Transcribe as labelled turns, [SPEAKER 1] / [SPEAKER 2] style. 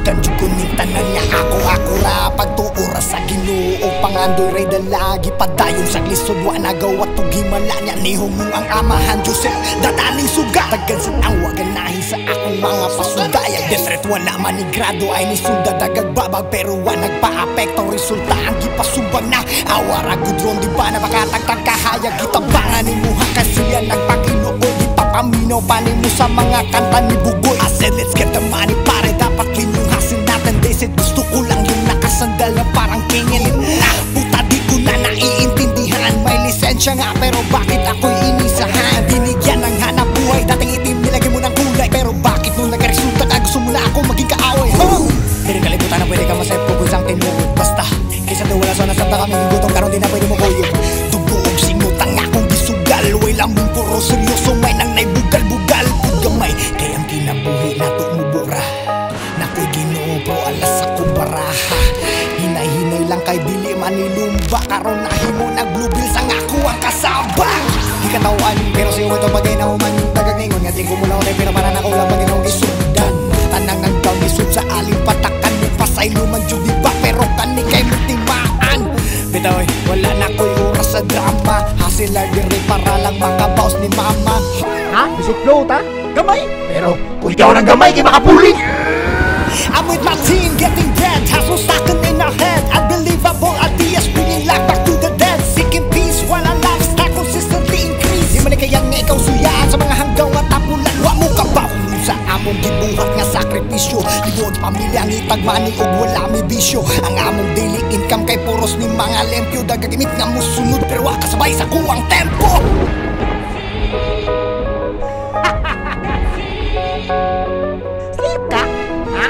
[SPEAKER 1] Tuigan jud ko ning tanan nga ako ra pagtuura sa Ginoo pangandoy ray dalagi padayon sa lisod wa nagawat ug himala nya ni humong ang amahan Joseph dadaling suga tagan sa ang waganahi sa akong mga pasugaya desret wala man ni grado ay ni sunda dagag babag pero wa nagpa-apekto resulta ang gipasubang na awara gudron di ba na makatagtag kahayag gitabangan ni muha kasi yan nagpakinuod ipapaminaw pa ni mo sa mga kanta ni Bugoy I said let's get the money pare dapat clean yung hasil natin they said gusto ko lang yung nakasandal na parang kingin puta di ko na naiintindihan may lisensya nga pero bakit ako'y inisahan binigyan ng hanap buhay dating itim nilagay mo ng kulay pero bakit nung nagresulta ka gusto mo na ako maging kaaway hindi kalimutan na pwede ka masayap ko kung isang tinulog basta kaysa daw wala so nasabta kami ng gutong karon di na pwede mo kuyog tubuog sinutang akong gisugal way lamang puro seryoso may nang naibugal-bugal pugamay kayang kinabuhi na tumubura nako'y Ginoo pro alas ako baraha hinay-hinay lang kay dili manilumba karon nahimo nag-bluebill sang ako ang kasabang di katawan pero siyo ito bagay na human dagag ningon nga di ko mula ulit pero para nakulang bagay na isundan tanang ang daw isud sa aling patakan ni pasay lumang judi ba pero kani kay mutimaan bitaw wala na ko'y oras sa drama hasilar diri para lang makabaos ni mama
[SPEAKER 2] ha? Bisik flow ta? Gamay? Pero kung ikaw ng gamay kay makapuling
[SPEAKER 1] I'm with my team getting dead hustle stacking in our head unbelievable ideas bringing life back to the dead seeking peace while our lifestyle consistently increase di man kayang nga ikaw suyaan sa mga hanggaw at tapulan wa mo kabaw sa among gibuhat nga sakripisyo liwod pamilya ang itagmani ug wala may bisyo ang among daily income kay puros ni mga lempyo dagagimit nga musunod pero wa kasabay sa kuwang tempo
[SPEAKER 2] Sleep ka? Ha?